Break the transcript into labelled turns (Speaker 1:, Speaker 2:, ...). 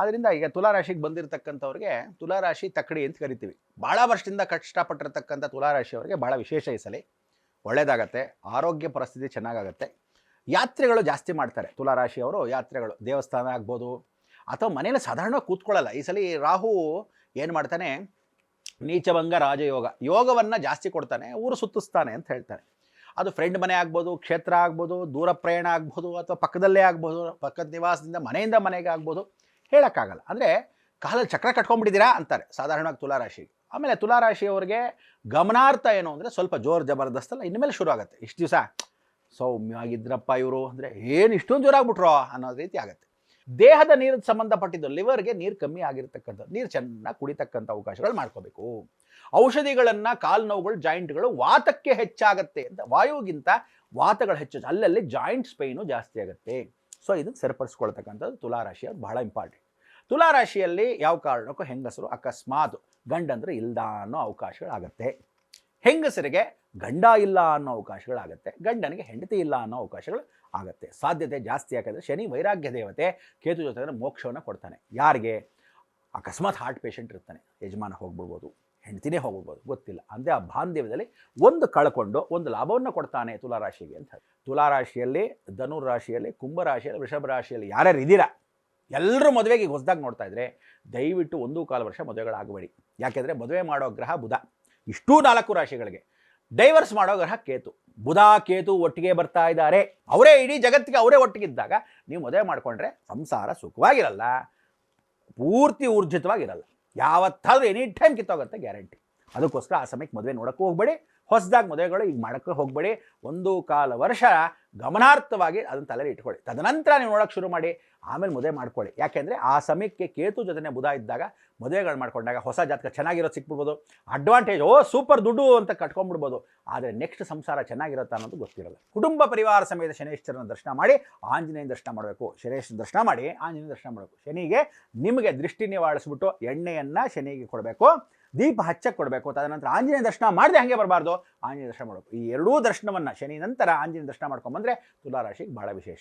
Speaker 1: ಆದ್ದರಿಂದ ಈಗ ತುಲಾರಾಶಿಗೆ ಬಂದಿರತಕ್ಕಂಥವ್ರಿಗೆ ತುಲಾರಾಶಿ ತಕ್ಕಡಿ ಅಂತ ಕರಿತೀವಿ. ಭಾಳ ವರ್ಷದಿಂದ ಕಷ್ಟಪಟ್ಟಿರ್ತಕ್ಕಂಥ ತುಲಾರಾಶಿಯವರಿಗೆ ಭಾಳ ವಿಶೇಷ ಈ ಸಲ. ಒಳ್ಳೆಯದಾಗತ್ತೆ, ಆರೋಗ್ಯ ಪರಿಸ್ಥಿತಿ ಚೆನ್ನಾಗಾಗತ್ತೆ. ಯಾತ್ರೆಗಳು ಜಾಸ್ತಿ ಮಾಡ್ತಾರೆ ತುಲಾರಾಶಿಯವರು. ಯಾತ್ರೆಗಳು ದೇವಸ್ಥಾನ ಆಗ್ಬೋದು, ಅಥವಾ ಮನೇಲಿ ಸಾಧಾರಣವಾಗಿ ಕೂತ್ಕೊಳ್ಳಲ್ಲ. ಈ ಸಲ ರಾಹು ಏನು ಮಾಡ್ತಾನೆ, ನೀಚಭಂಗ ರಾಜಯೋಗ, ಯೋಗವನ್ನು ಜಾಸ್ತಿ ಕೊಡ್ತಾನೆ, ಊರು ಸುತ್ತಿಸ್ತಾನೆ ಅಂತ ಹೇಳ್ತಾನೆ. ಅದು ಫ್ರೆಂಡ್ ಮನೆ ಆಗ್ಬೋದು, ಕ್ಷೇತ್ರ ಆಗ್ಬೋದು, ದೂರ ಪ್ರಯಾಣ ಆಗ್ಬೋದು, ಅಥವಾ ಪಕ್ಕದಲ್ಲೇ ಆಗ್ಬೋದು, ಪಕ್ಕದ ನಿವಾಸದಿಂದ ಮನೆಯಿಂದ ಮನೆಗೆ ಆಗ್ಬೋದು, ಹೇಳೋಕ್ಕಾಗಲ್ಲ. ಅಂದರೆ ಕಾಲಲ್ಲಿ ಚಕ್ರ ಕಟ್ಕೊಂಡ್ಬಿಟ್ಟಿದ್ದೀರಾ ಅಂತಾರೆ ಸಾಧಾರಣವಾಗಿ ತುಲಾರಾಶಿಗೆ. ಆಮೇಲೆ ತುಲಾರಾಶಿಯವರಿಗೆ ಗಮನಾರ್ಥ ಏನು ಅಂದರೆ ಸ್ವಲ್ಪ ಜೋರು ಜಬರ್ದಸ್ತಲ್ಲ ಇನ್ಮೇಲೆ ಶುರು ಆಗುತ್ತೆ. ಇಷ್ಟು ದಿವಸ ಸೌಮ್ಯವಾಗಿದ್ರಪ್ಪ ಇವರು ಅಂದರೆ ಏನು ಇಷ್ಟೊಂದು ಜೋರಾಗ್ಬಿಟ್ರೋ ಅನ್ನೋದು ರೀತಿ ಆಗುತ್ತೆ. ದೇಹದ ನೀರಿಗೆ ಸಂಬಂಧಪಟ್ಟಿದ್ದು ಲಿವರ್ಗೆ ನೀರು ಕಮ್ಮಿ ಆಗಿರ್ತಕ್ಕಂಥ, ನೀರು ಚೆನ್ನಾಗಿ ಕುಡಿತಕ್ಕಂಥ ಅವಕಾಶಗಳು ಮಾಡ್ಕೋಬೇಕು. ಔಷಧಿಗಳನ್ನು, ಕಾಲು ನೋವುಗಳು, ಜಾಯಿಂಟ್ಗಳು ವಾತಕ್ಕೆ ಹೆಚ್ಚಾಗತ್ತೆ ಅಂತ, ವಾಯುಗಿಂತ ವಾತಗಳು ಹೆಚ್ಚು, ಅಲ್ಲಲ್ಲಿ ಜಾಯಿಂಟ್ಸ್ ಪೈನು ಜಾಸ್ತಿ ಆಗುತ್ತೆ. ಸೊ ಇದನ್ನು ಸರಿಪಡಿಸ್ಕೊಳ್ತಕ್ಕಂಥದ್ದು ತುಲಾರಾಶಿಯವ್ರು ಬಹಳ ಇಂಪಾರ್ಟೆಂಟ್. ತುಲಾರಾಶಿಯಲ್ಲಿ ಯಾವ ಕಾರಣಕ್ಕೂ ಹೆಂಗಸರು ಅಕಸ್ಮಾತ್ ಗಂಡಂದ್ರೆ ಇಲ್ದ ಅನ್ನೋ ಅವಕಾಶಗಳಾಗತ್ತೆ. ಹೆಂಗಸರಿಗೆ ಗಂಡ ಇಲ್ಲ ಅನ್ನೋ ಅವಕಾಶಗಳಾಗತ್ತೆ, ಗಂಡನಿಗೆ ಹೆಂಡತಿ ಇಲ್ಲ ಅನ್ನೋ ಅವಕಾಶಗಳು ಆಗುತ್ತೆ. ಸಾಧ್ಯತೆ ಜಾಸ್ತಿ ಯಾಕಂದರೆ ಶನಿ ವೈರಾಗ್ಯ ದೇವತೆ, ಕೇತು ಜೊತೆ ಮೋಕ್ಷವನ್ನು ಕೊಡ್ತಾನೆ. ಯಾರಿಗೆ ಅಕಸ್ಮಾತ್ ಹಾರ್ಟ್ ಪೇಷಂಟ್ ಇರ್ತಾನೆ, ಯಜಮಾನ ಹೋಗ್ಬಿಡ್ಬೋದು, ಹೆಂಡ್ತಿನೇ ಹೋಗ್ಬಿಡ್ಬೋದು, ಗೊತ್ತಿಲ್ಲ. ಅಂದರೆ ಆ ಬಾಂಧವ್ಯದಲ್ಲಿ ಒಂದು ಕಳ್ಕೊಂಡು ಒಂದು ಲಾಭವನ್ನು ಕೊಡ್ತಾನೆ ತುಲಾರಾಶಿಗೆ ಅಂತ. ತುಲಾರಾಶಿಯಲ್ಲಿ, ಧನುರಾಶಿಯಲ್ಲಿ, ಕುಂಭರಾಶಿಯಲ್ಲಿ, ವೃಷಭ ರಾಶಿಯಲ್ಲಿ ಯಾರ್ಯಾರು ಇದ್ದೀರಾ ಎಲ್ಲರೂ ಮದುವೆಗೆ ಹೊಸದಾಗಿ ನೋಡ್ತಾ ಇದ್ರೆ ದಯವಿಟ್ಟು 1.25 ವರ್ಷ ಮದುವೆಗಳಾಗಬೇಡಿ. ಯಾಕೆಂದರೆ ಮದುವೆ ಮಾಡೋ ಗ್ರಹ ಬುಧ, ಇಷ್ಟೂ 4 ರಾಶಿಗಳಿಗೆ. ಡೈವರ್ಸ್ ಮಾಡೋ ಗ್ರಹ ಕೇತು. ಬುಧ ಕೇತು ಒಟ್ಟಿಗೆ ಬರ್ತಾ ಇದ್ದಾರೆ, ಅವರೇ ಇಡೀ ಜಗತ್ತಿಗೆ ಅವರೇ ಒಟ್ಟಿಗಿದ್ದಾಗ ನೀವು ಮದುವೆ ಮಾಡಿಕೊಂಡ್ರೆ ಸಂಸಾರ ಸುಖವಾಗಿರಲ್ಲ, ಪೂರ್ತಿ ಊರ್ಜಿತವಾಗಿರಲ್ಲ. ಯಾವತ್ತಾದರೂ ಎನಿ ಟೈಮ್ ಕಿತ್ತೋಗುತ್ತೆ ಗ್ಯಾರಂಟಿ. ಅದಕ್ಕೋಸ್ಕರ ಆ ಸಮಯಕ್ಕೆ ಮದುವೆ ನೋಡೋಕ್ಕೂ ಹೋಗಬೇಡಿ, ಹೊಸದಾಗಿ ಮದುವೆಗಳು ಈಗ ಮಾಡೋಕ್ಕೆ ಹೋಗಬೇಡಿ. 1.25 ವರ್ಷ ಗಮನಾರ್ಥವಾಗಿ ಅದನ್ನು ತಲೆಯಲ್ಲಿ ಇಟ್ಕೊಳ್ಳಿ. ತದನಂತರ ನೀವು ನೋಡೋಕ್ಕೆ ಶುರು ಮಾಡಿ, ಆಮೇಲೆ ಮದುವೆ ಮಾಡ್ಕೊಳ್ಳಿ. ಯಾಕೆಂದರೆ ಆ ಸಮಯಕ್ಕೆ ಕೇತು ಜೊತೆ ಬುಧ ಇದ್ದಾಗ ಮದುವೆಗಳು ಮಾಡ್ಕೊಂಡಾಗ ಹೊಸ ಜಾತಕ ಚೆನ್ನಾಗಿರೋದು ಸಿಕ್ಬಿಡ್ಬೋದು, ಅಡ್ವಾಂಟೇಜ್ ಸೂಪರ್ ದುಡ್ಡು ಅಂತ ಕಟ್ಕೊಂಡ್ಬಿಡ್ಬೋದು. ಆದರೆ ನೆಕ್ಸ್ಟ್ ಸಂಸಾರ ಚೆನ್ನಾಗಿರುತ್ತೆ ಅನ್ನೋದು ಗೊತ್ತಿರಲ್ಲ. ಕುಟುಂಬ ಪರಿವಾರ ಸಮೇತ ಶನೇಶ್ವರನ ದರ್ಶನ ಮಾಡಿ ಆಂಜನೇಯನ ದರ್ಶನ ಮಾಡಬೇಕು. ಶನೇಶ್ವರನ ದರ್ಶನ ಮಾಡಿ ಆಂಜನೇಯನ ದರ್ಶನ ಮಾಡಬೇಕು. ಶನಿಗೆ ನಿಮಗೆ ದೃಷ್ಟಿ ನಿವಾಳಿಸ್ಬಿಟ್ಟು ಎಣ್ಣೆಯನ್ನು ಶನಿಗೆ ಕೊಡಬೇಕು, ದೀಪ ಹಚ್ಚಕ್ಕೆ ಕೊಡಬೇಕು. ತದನಂತರ ಆಂಜನೇಯ ದರ್ಶನ ಮಾಡದೆ ಹಾಗೆ ಬರಬಾರ್ದು, ಆಂಜನೇಯ ದರ್ಶನ ಮಾಡಬೇಕು. ಈ ಎರಡೂ ದರ್ಶನವನ್ನು ಶನಿ ನಂತರ ಆಂಜನೇಯ ದರ್ಶನ ಮಾಡ್ಕೊಂಬಂದರೆ ತುಲಾರಾಶಿಗೆ ಭಾಳ ವಿಶೇಷ.